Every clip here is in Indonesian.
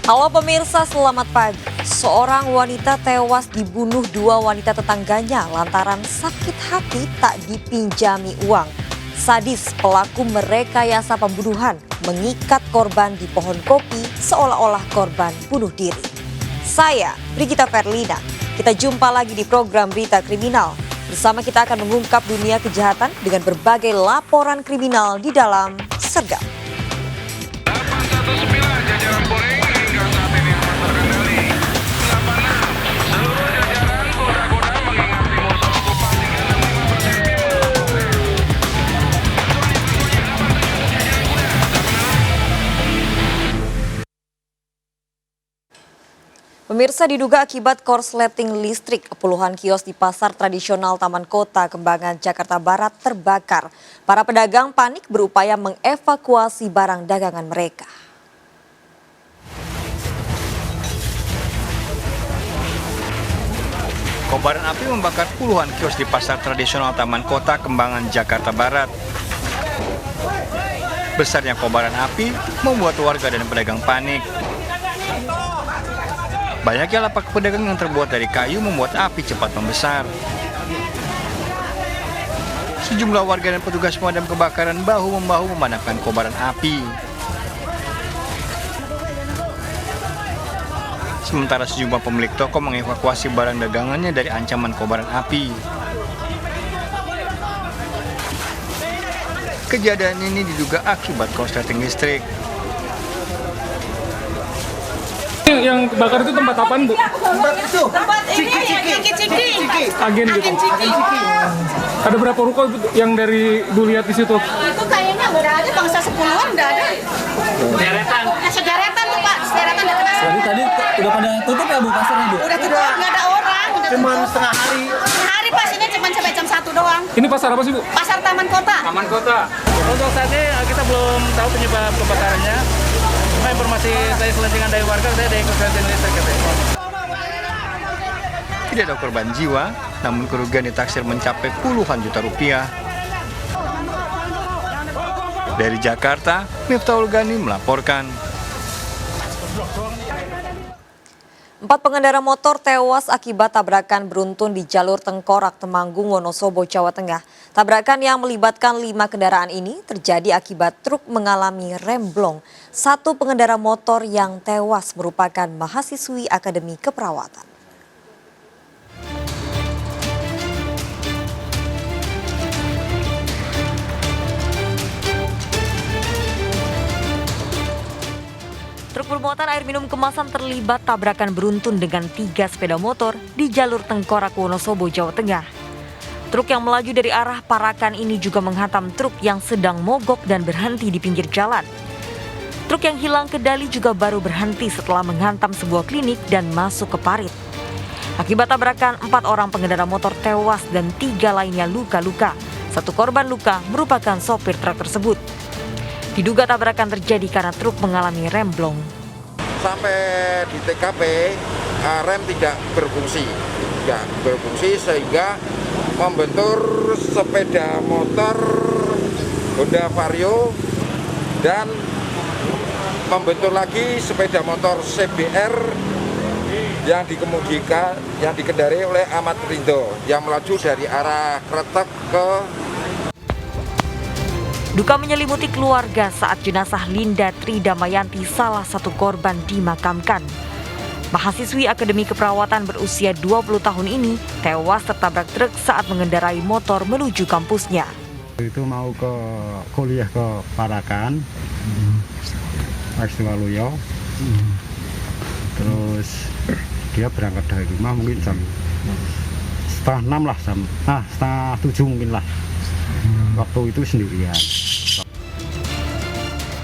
Halo pemirsa, selamat pagi. Seorang wanita tewas dibunuh dua wanita tetangganya lantaran sakit hati tak dipinjami uang. Sadis pelaku merekayasa pembunuhan, mengikat korban di pohon kopi seolah-olah korban bunuh diri. Saya, Brigita Verlina. Kita jumpa lagi di program Berita Kriminal. Bersama kita akan mengungkap dunia kejahatan dengan berbagai laporan kriminal di dalam Sergap. 819 jajaran Polri hingga saat ini aman terkendali. 86 seluruh jajaran goda-goda mengingati musuh okupasi 65%. Pemirsa, diduga akibat korsleting listrik, puluhan kios di pasar tradisional Taman Kota Kembangan, Jakarta Barat terbakar. Para pedagang panik berupaya mengevakuasi barang dagangan mereka. Kobaran api membakar puluhan kios di pasar tradisional Taman Kota Kembangan, Jakarta Barat. Besarnya kobaran api membuat warga dan pedagang panik. Banyaknya lapak pedagang yang terbuat dari kayu membuat api cepat membesar. Sejumlah warga dan petugas pemadam kebakaran bahu-membahu memadamkan kobaran api. Sementara sejumlah pemilik toko mengevakuasi barang dagangannya dari ancaman kobaran api. Kejadian ini diduga akibat korsleting listrik. Yang kebakar itu tempat apaan, Bu? Tempat itu. Tempat ini Ciki. Agen gitu. Ciki. Ada berapa ruko yang dari dulu lihat di situ? Itu kayaknya udah ada bangsa 10-an udah ada. Sederetan. Sederetan tuh Pak, sederetan udah kena. Jadi tadi udah pada tutup ya Bu pasarnya Bu? Udah tutup, nggak ada orang. Cuman setengah hari. Hari pas ini cuma sampai jam 1 doang. Ini pasar apa sih, Bu? Pasar Taman Kota. Taman Kota. Untuk saat ini kita belum tahu penyebab kebakarannya. Cuma informasi saya selentingan dari warga, saya ada korsleting listrik katanya. Tidak ada korban jiwa, namun kerugian ditaksir mencapai puluhan juta rupiah. Dari Jakarta, Miftahul Ghani melaporkan. 4 pengendara motor tewas akibat tabrakan beruntun di jalur Tengkorak, Temanggung, Wonosobo, Jawa Tengah. Tabrakan yang melibatkan 5 kendaraan ini terjadi akibat truk mengalami remblong. 1 pengendara motor yang tewas merupakan mahasiswi Akademi Keperawatan. Truk bermuatan air minum kemasan terlibat tabrakan beruntun dengan 3 sepeda motor di jalur Tengkorak, Wonosobo, Jawa Tengah. Truk yang melaju dari arah Parakan ini juga menghantam truk yang sedang mogok dan berhenti di pinggir jalan. Truk yang hilang kendali juga baru berhenti setelah menghantam sebuah klinik dan masuk ke parit. Akibat tabrakan, 4 orang pengendara motor tewas dan 3 lainnya luka-luka. 1 korban luka merupakan sopir truk tersebut. Diduga tabrakan terjadi karena truk mengalami remblong. Sampai di TKP rem tidak berfungsi, sehingga membentur sepeda motor Honda Vario dan membentur lagi sepeda motor CBR yang dikendarai oleh Ahmad Rindo yang melaju dari arah Kretek ke. Duka menyelimuti keluarga saat jenazah Linda Tri Damayanti, salah satu korban, dimakamkan. Mahasiswi Akademi Keperawatan berusia 20 tahun ini tewas tertabrak truk saat mengendarai motor menuju kampusnya. Itu mau ke kuliah ke Parakan, Waluyo. Terus dia berangkat dari rumah mungkin jam setengah 6 lah, setengah 7 mungkin lah. Waktu itu sendirian.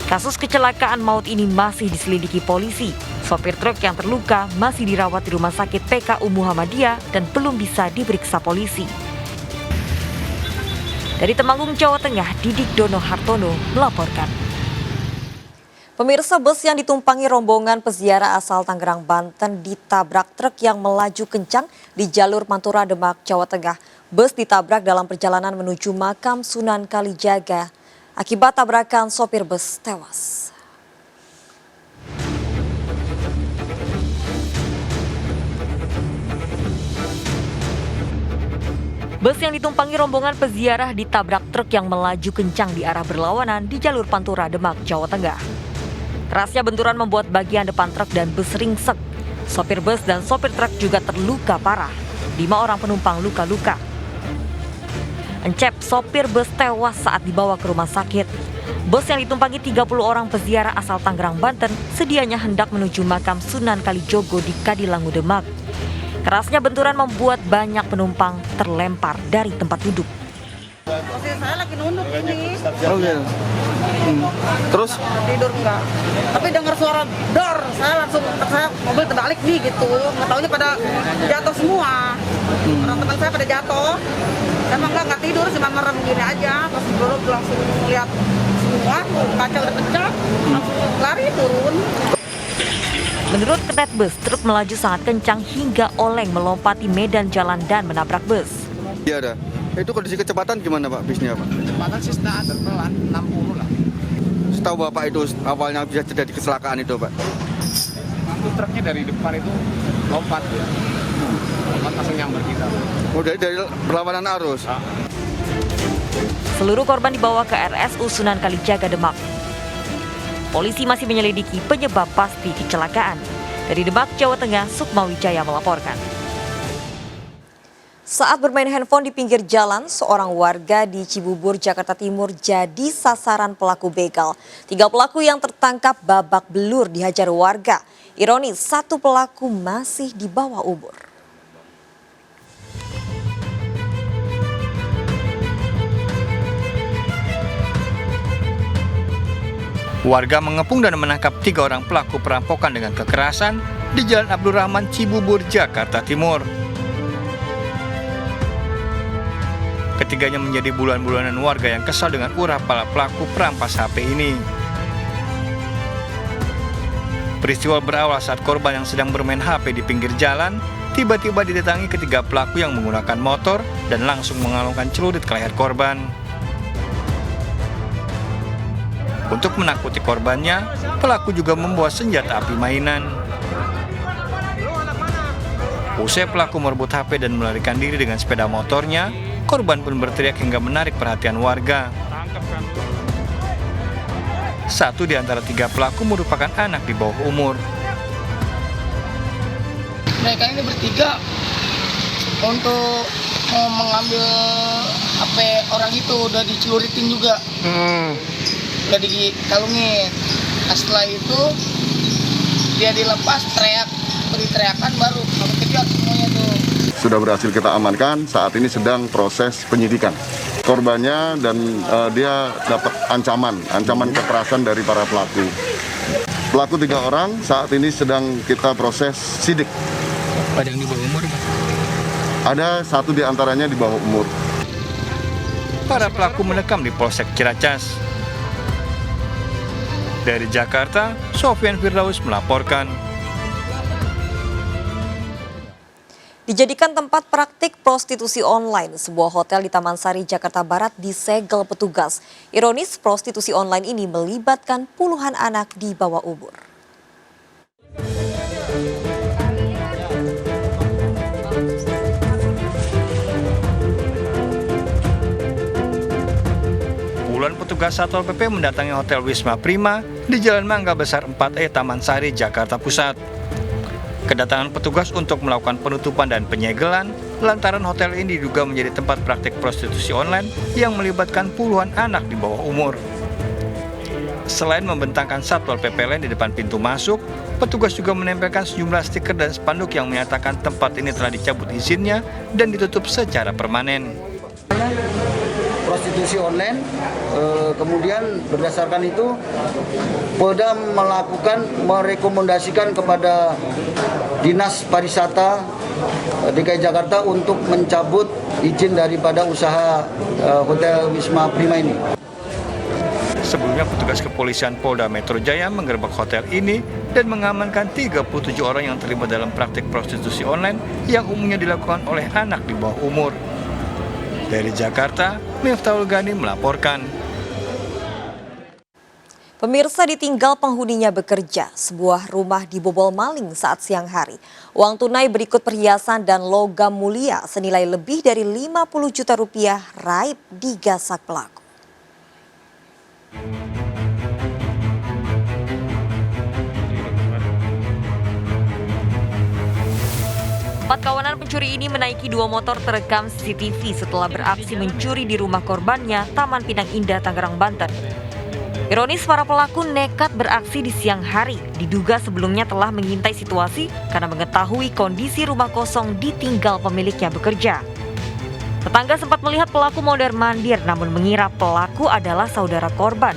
Kasus kecelakaan maut ini masih diselidiki polisi. Sopir truk yang terluka masih dirawat di Rumah Sakit PKU Muhammadiyah dan belum bisa diperiksa polisi. Dari Temanggung, Jawa Tengah, Didik Dono Hartono melaporkan. Pemirsa, bus yang ditumpangi rombongan peziarah asal Tangerang, Banten ditabrak truk yang melaju kencang di jalur Pantura Demak, Jawa Tengah. Bus ditabrak dalam perjalanan menuju makam Sunan Kalijaga. Akibat tabrakan, sopir bus tewas. Bus yang ditumpangi rombongan peziarah ditabrak truk yang melaju kencang di arah berlawanan di jalur Pantura, Demak, Jawa Tengah. Kerasnya benturan membuat bagian depan truk dan bus ringsek. Sopir bus dan sopir truk juga terluka parah. 5 orang penumpang luka-luka. Encep, sopir bus tewas saat dibawa ke rumah sakit. Bus yang ditumpangi 30 orang peziarah asal Tangerang, Banten sedianya hendak menuju makam Sunan Kalijogo di Kadilangu, Demak. Kerasnya benturan membuat banyak penumpang terlempar dari tempat duduk. Posisi saya lagi nunduk ini. Oh iya. Terus Tidur enggak. Tapi dengar suara dor, saya langsung mobil terbalik nih gitu. Nggak taunya pada jatuh semua. Orang teman saya pada jatuh. Emang nggak tidur, cuma merem gini aja. Pas duduk langsung lihat semua, kaca udah pecah, langsung lari turun. Menurut kernet bus, truk melaju sangat kencang hingga oleng melompati medan jalan dan menabrak bus. Iya ada. Itu kondisi kecepatan gimana Pak bisnya Pak? kecepatan sih standar pelan 60 lah. Setahu Bapak itu awalnya bisa terjadi kecelakaan itu Pak? Itu truknya dari depan itu lompat ya. Lompat langsung nyamber kita. Oh dari berlawanan arus? Seluruh korban dibawa ke RSU Sunan Kalijaga, Demak. Polisi masih menyelidiki penyebab pasti kecelakaan. Dari Demak, Jawa Tengah, Sukma Wijaya melaporkan. Saat bermain handphone di pinggir jalan, seorang warga di Cibubur, Jakarta Timur jadi sasaran pelaku begal. 3 pelaku yang tertangkap babak belur dihajar warga. Ironis, 1 pelaku masih di bawah umur. Warga mengepung dan menangkap 3 orang pelaku perampokan dengan kekerasan di Jalan Abdurrahman, Cibubur, Jakarta Timur. Ketiganya menjadi bulan-bulanan warga yang kesal dengan ulah para pelaku perampas HP ini. Peristiwa berawal saat korban yang sedang bermain HP di pinggir jalan tiba-tiba didatangi ketiga pelaku yang menggunakan motor dan langsung mengalungkan celurit ke leher korban. Untuk menakuti korbannya, pelaku juga membawa senjata api mainan. Usai pelaku merebut HP dan melarikan diri dengan sepeda motornya, korban pun berteriak hingga menarik perhatian warga. 1 di antara 3 pelaku merupakan anak di bawah umur. Mereka ini bertiga untuk mengambil HP orang itu, udah diceluritin juga. Udah dikalungin. Nah, setelah itu dia dilepas, beri teriakan, baru kami kejar semuanya tuh. Sudah berhasil kita amankan, saat ini sedang proses penyidikan. Korbannya dan dia dapat ancaman kekerasan dari para pelaku. Pelaku 3 orang saat ini sedang kita proses sidik. Ada yang di bawah umur? Ada 1 di antaranya di bawah umur. Para pelaku mendekam di Polsek Ciracas. Dari Jakarta, Sofyan Firdaus melaporkan. Dijadikan tempat praktik prostitusi online, sebuah hotel di Taman Sari, Jakarta Barat disegel petugas. Ironis, prostitusi online ini melibatkan puluhan anak di bawah umur. Puluhan petugas Satpol PP mendatangi Hotel Wisma Prima di Jalan Mangga Besar 4E, Taman Sari, Jakarta Pusat. Kedatangan petugas untuk melakukan penutupan dan penyegelan lantaran hotel ini diduga menjadi tempat praktik prostitusi online yang melibatkan puluhan anak di bawah umur. Selain membentangkan Satpol PP lain di depan pintu masuk, petugas juga menempelkan sejumlah stiker dan spanduk yang menyatakan tempat ini telah dicabut izinnya dan ditutup secara permanen. Prostitusi online, kemudian berdasarkan itu Polda merekomendasikan kepada Dinas Pariwisata DKI Jakarta untuk mencabut izin daripada usaha Hotel Wisma Prima ini. Sebelumnya petugas kepolisian Polda Metro Jaya menggerebek hotel ini dan mengamankan 37 orang yang terlibat dalam praktik prostitusi online yang umumnya dilakukan oleh anak di bawah umur. Dari Jakarta, Miftahul Ghani melaporkan. Pemirsa, ditinggal penghuninya bekerja, sebuah rumah dibobol maling saat siang hari. Uang tunai berikut perhiasan dan logam mulia senilai lebih dari 50 juta rupiah raib digasak pelaku. Empat kawanan pencuri ini menaiki 2 motor terekam CCTV setelah beraksi mencuri di rumah korbannya, Taman Pinang Indah, Tangerang, Banten. Ironis, para pelaku nekat beraksi di siang hari. Diduga sebelumnya telah mengintai situasi karena mengetahui kondisi rumah kosong ditinggal pemiliknya bekerja. Tetangga sempat melihat pelaku mondar-mandir namun mengira pelaku adalah saudara korban.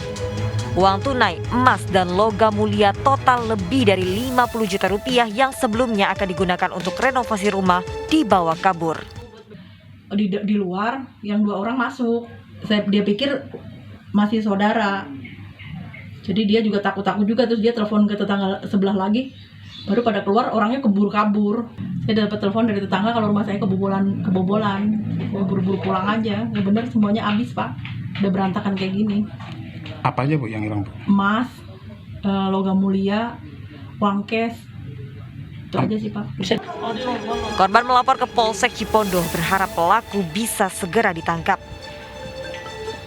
Uang tunai, emas, dan logam mulia total lebih dari 50 juta rupiah yang sebelumnya akan digunakan untuk renovasi rumah dibawa kabur. Di luar, yang 2 orang masuk. Dia pikir masih saudara. Jadi dia juga takut-takut juga, terus dia telepon ke tetangga sebelah lagi. Baru pada keluar, orangnya keburu kabur. Saya dapat telepon dari tetangga kalau rumah saya kebobolan. Buru-buru pulang aja. Ya bener, semuanya habis, Pak. Udah berantakan kayak gini. Apa aja Bu yang hilang? Emas, logam mulia, uang cash. Itu aja sih, Pak. Korban melapor ke Polsek Cipondoh berharap pelaku bisa segera ditangkap.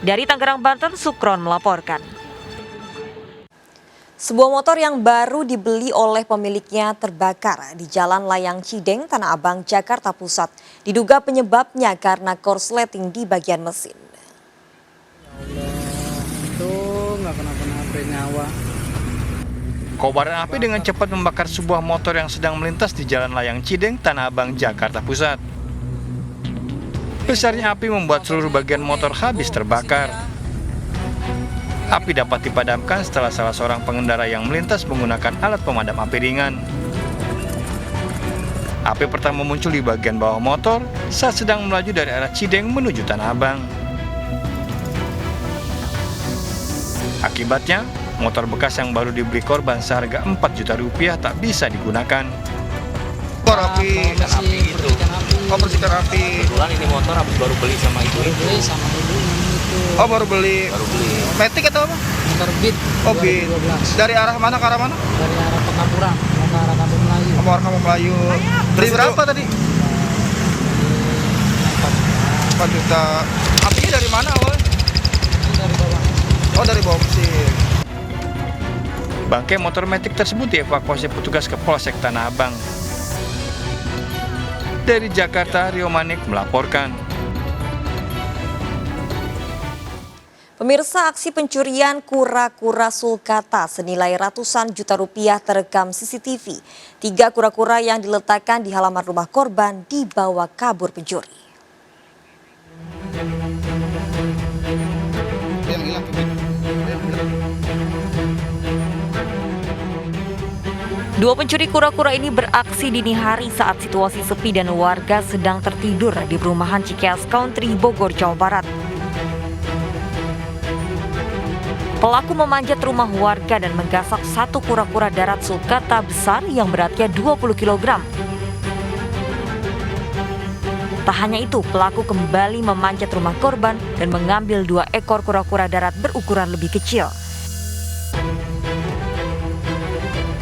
Dari Tangerang, Banten, Sukron melaporkan. Sebuah motor yang baru dibeli oleh pemiliknya terbakar di Jalan Layang Cideng, Tanah Abang, Jakarta Pusat. Diduga penyebabnya karena korsleting di bagian mesin. Itu nggak kenapa-napa nyawa. Kobaran api dengan cepat membakar sebuah motor yang sedang melintas di Jalan Layang Cideng, Tanah Abang, Jakarta Pusat. Besarnya api membuat seluruh bagian motor habis terbakar. Api dapat dipadamkan setelah salah seorang pengendara yang melintas menggunakan alat pemadam api ringan. Api pertama muncul di bagian bawah motor saat sedang melaju dari arah Cideng menuju Tanah Abang. Akibatnya, motor bekas yang baru dibeli korban seharga 4 juta rupiah tak bisa digunakan. Api itu. Oh, bersihkan api. Kebetulan ini motor habis baru beli sama ibu. Oh, baru beli. Matic atau apa? Motor Beat. Oh, Beat. Dari arah mana ke arah mana? Dari arah Pekampuran ke arah Kampung Melayu. Ke arah Kampung Melayu. Beli berapa tadi? 4 juta. Apinya dari mana awalnya? Dari bawah. Oh, dari bawah mesin. Bangkai motor Matic tersebut dievakuasi petugas ke Polsek Tanah Abang. Dari Jakarta, Rio Manik melaporkan. Pemirsa, aksi pencurian kura-kura sulcata senilai ratusan juta rupiah terekam CCTV. 3 kura-kura yang diletakkan di halaman rumah korban dibawa kabur pencuri. Dua pencuri kura-kura ini beraksi dini hari saat situasi sepi dan warga sedang tertidur di perumahan Cikeas Country, Bogor, Jawa Barat. Pelaku memanjat rumah warga dan menggasak 1 kura-kura darat sulcata besar yang beratnya 20 kg. Tak hanya itu, pelaku kembali memanjat rumah korban dan mengambil 2 ekor kura-kura darat berukuran lebih kecil.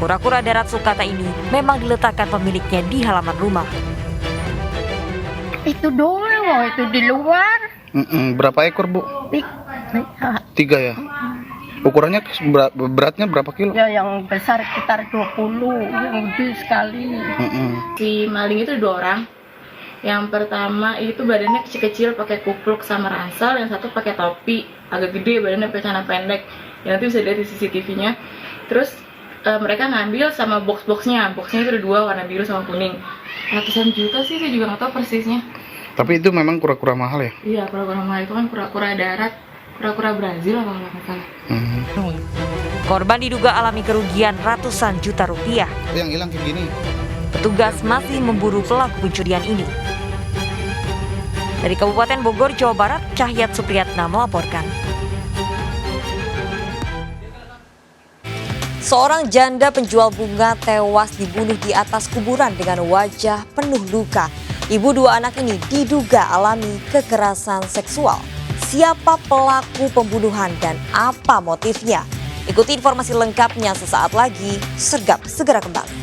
Kura-kura darat sulcata ini memang diletakkan pemiliknya di halaman rumah. Itu dulu, itu di luar. Berapa ekor, Bu? 3 ya? Ukurannya beratnya berapa kilo? Ya, yang besar sekitar 20, yang gede sekali. Si maling itu 2 orang. Yang pertama itu badannya kecil-kecil pakai kupluk sama ransel, yang satu pakai topi, agak gede badannya pakai celana pendek. Yang nanti bisa dilihat di CCTV-nya. Terus mereka ngambil sama box-boxnya itu ada 2 warna biru sama kuning. Ratusan juta sih, saya juga nggak tahu persisnya. Tapi itu memang kura-kura mahal ya? Iya, kura-kura mahal itu kan kura-kura darat, kura-kura Brazil apa nggak salah. Korban diduga alami kerugian ratusan juta rupiah. Yang hilang kayak gini. Petugas masih memburu pelaku pencurian ini. Dari Kabupaten Bogor, Jawa Barat, Cahyat Supriyatna melaporkan. Seorang janda penjual bunga tewas dibunuh di atas kuburan dengan wajah penuh luka. Ibu 2 anak ini diduga alami kekerasan seksual. Siapa pelaku pembunuhan dan apa motifnya? Ikuti informasi lengkapnya sesaat lagi. Sergap segera kembali.